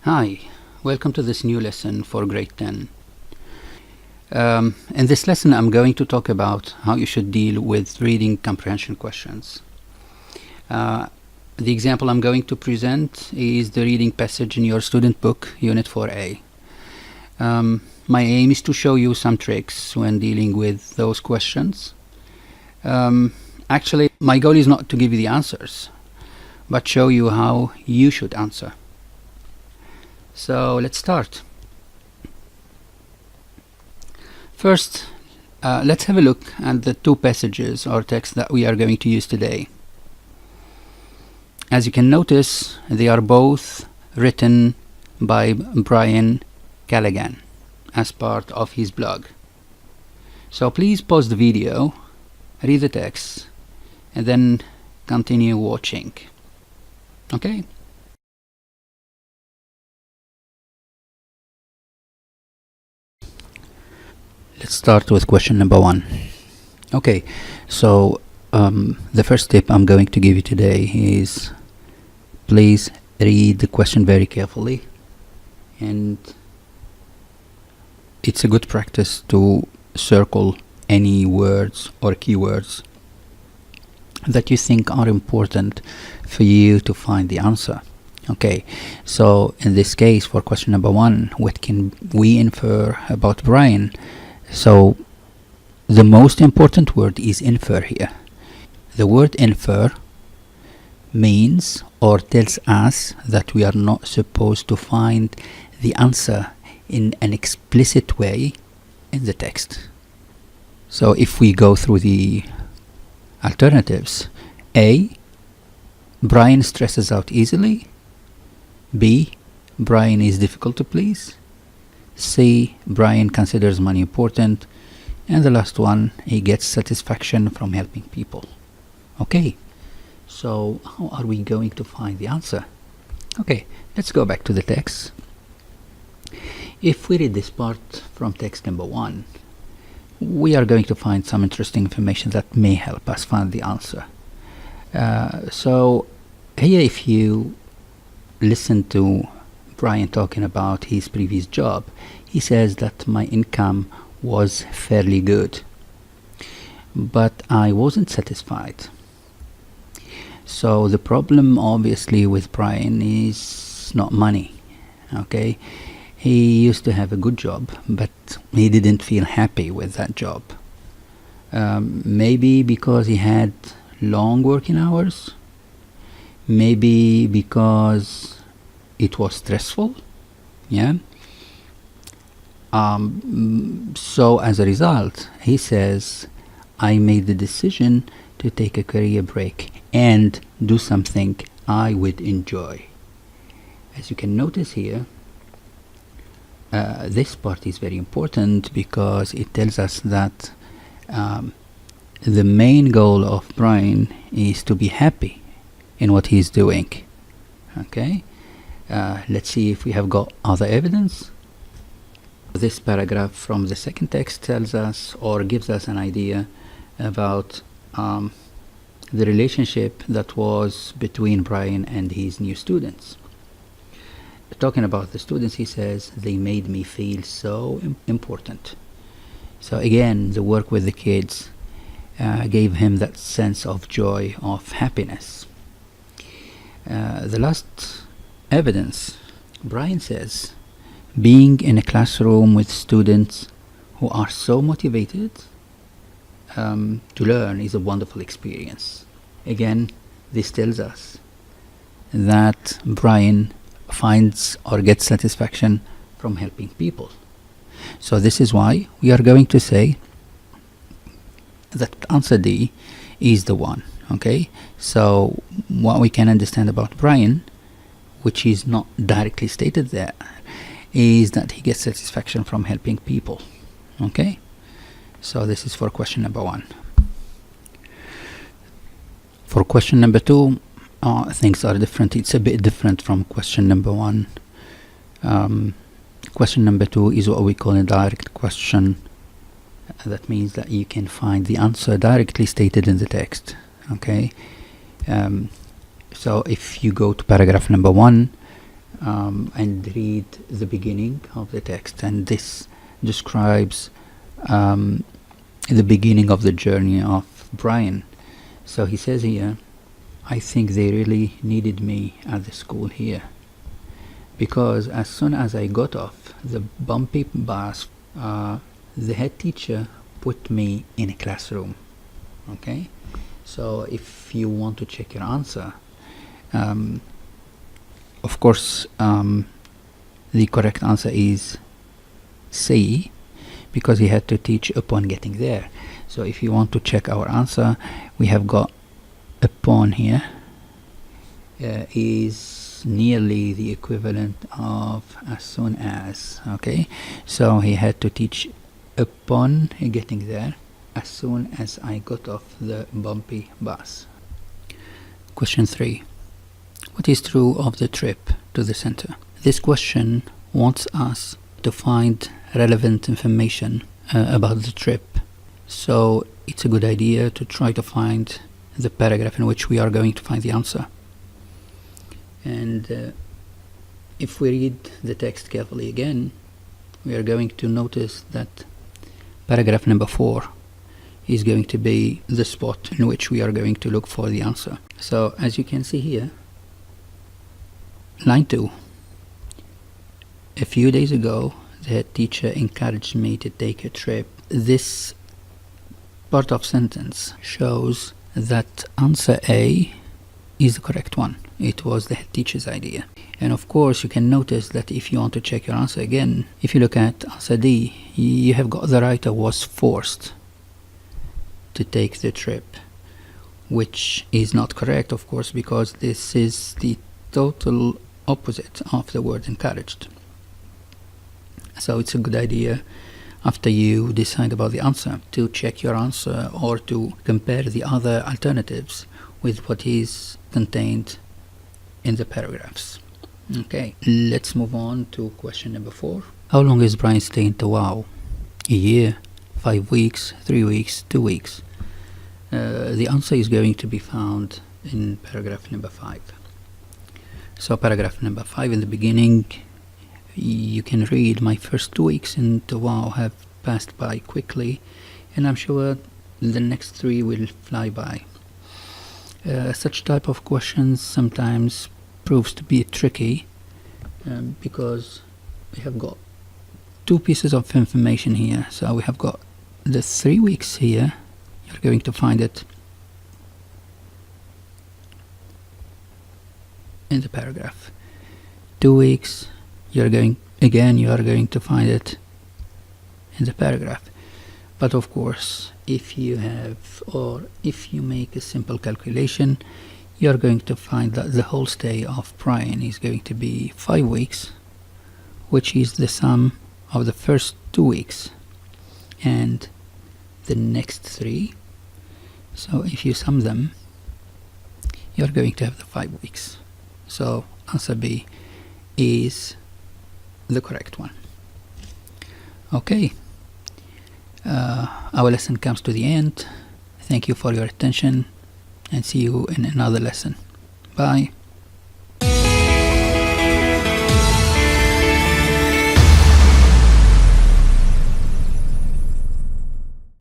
Hi, welcome to this new lesson for grade 10. In this lesson I'm going to talk about how you should deal with reading comprehension questions. The example I'm going to present is the reading passage in your student book, Unit 4A. My aim is to show you some tricks when dealing with those questions. Actually, my goal is not to give you the answers, but show you how you should answer. So let's start. First, let's have a look at the two passages or texts that we are going to use today. As you can notice, they are both written by Brian Callaghan as part of his blog. So please pause the video, read the text, and then continue watching. Okay? Let's start with question number 1. Okay, so the first tip I'm going to give you today is please read the question very carefully, and it's a good practice to circle any words or keywords that you think are important for you to find the answer. Okay, so in this case for question number 1, what can we infer about Brian? So the most important word is infer here. The word infer means or tells us that we are not supposed to find the answer in an explicit way in the text. So if we go through the alternatives, A, Brian stresses out easily. B, Brian is difficult to please. C, Brian considers money important. And the last one, he gets satisfaction from helping people. Okay, so how are we going to find the answer? Okay, let's go back to the text. If we read this part from text number 1, we are going to find some interesting information that may help us find the answer. So here, if you listen to Brian talking about his previous job, he says that my income was fairly good, but I wasn't satisfied. So the problem obviously with Brian is not money. Okay, he used to have a good job, but he didn't feel happy with that job. Maybe because he had long working hours, maybe because it was stressful. Yeah. So as a result, he says, I made the decision to take a career break and do something I would enjoy. As you can notice here, this part is very important because it tells us that the main goal of Brian is to be happy in what he's doing. Okay, let's see if we have got other evidence. This paragraph from the second text tells us or gives us an idea about the relationship that was between Brian and his new students. Talking about the students, he says, they made me feel so important. So again, the work with the kids gave him that sense of joy, of happiness. The last evidence, Brian says, being in a classroom with students who are so motivated to learn is a wonderful experience. Again, this tells us that Brian finds or gets satisfaction from helping people. So this is why we are going to say that answer D is the one. Okay, so what we can understand about Brian, which is not directly stated there, is that he gets satisfaction from helping people. Okay, so this is for question number 1. For question number 2, things are different. It's a bit different from question number 1. Question number 2 is what we call a direct question. That means that you can find the answer directly stated in the text. Okay, so if you go to paragraph number 1, and read the beginning of the text, and this describes the beginning of the journey of Brian. So he says here, I think they really needed me at the school here, because as soon as I got off the bumpy bus, the head teacher put me in a classroom. Okay, so if you want to check your answer, of course the correct answer is C, because he had to teach upon getting there. So if you want to check our answer, we have got upon here is nearly the equivalent of as soon as. Okay, so he had to teach upon getting there, as soon as I got off the bumpy bus. Question 3. What is true of the trip to the center? This question wants us to find relevant information about the trip, so it's a good idea to try to find the paragraph in which we are going to find the answer. And if we read the text carefully again, we are going to notice that paragraph number 4 is going to be the spot in which we are going to look for the answer. So as you can see here, line 2. A few days ago, the head teacher encouraged me to take a trip. This part of sentence shows that answer A is the correct one. It was the head teacher's idea. And of course, you can notice that if you want to check your answer again, if you look at answer D, you have got the writer was forced to take the trip, which is not correct, of course, because this is the total opposite of the word encouraged. So it's a good idea, after you decide about the answer, to check your answer or to compare the other alternatives with what is contained in the paragraphs. Okay, let's move on to question number 4. How long is Brian staying in Tawau? A year, 5 weeks, 3 weeks, 2 weeks? The answer is going to be found in paragraph number 5. So paragraph number 5, in the beginning, you can read, my first 2 weeks in Tawau have passed by quickly, and I'm sure the next 3 will fly by. Such type of questions sometimes proves to be tricky, because we have got 2 pieces of information here. So we have got the 3 weeks here. You're going to find it in the paragraph. 2 weeks, you are going to find it in the paragraph. But of course, if you make a simple calculation, you are going to find that the whole stay of Brian is going to be 5 weeks, which is the sum of the first 2 weeks and the next 3. So if you sum them, you are going to have the 5 weeks. So answer B is the correct one. Okay, our lesson comes to the end. Thank you for your attention, and see you in another lesson. Bye.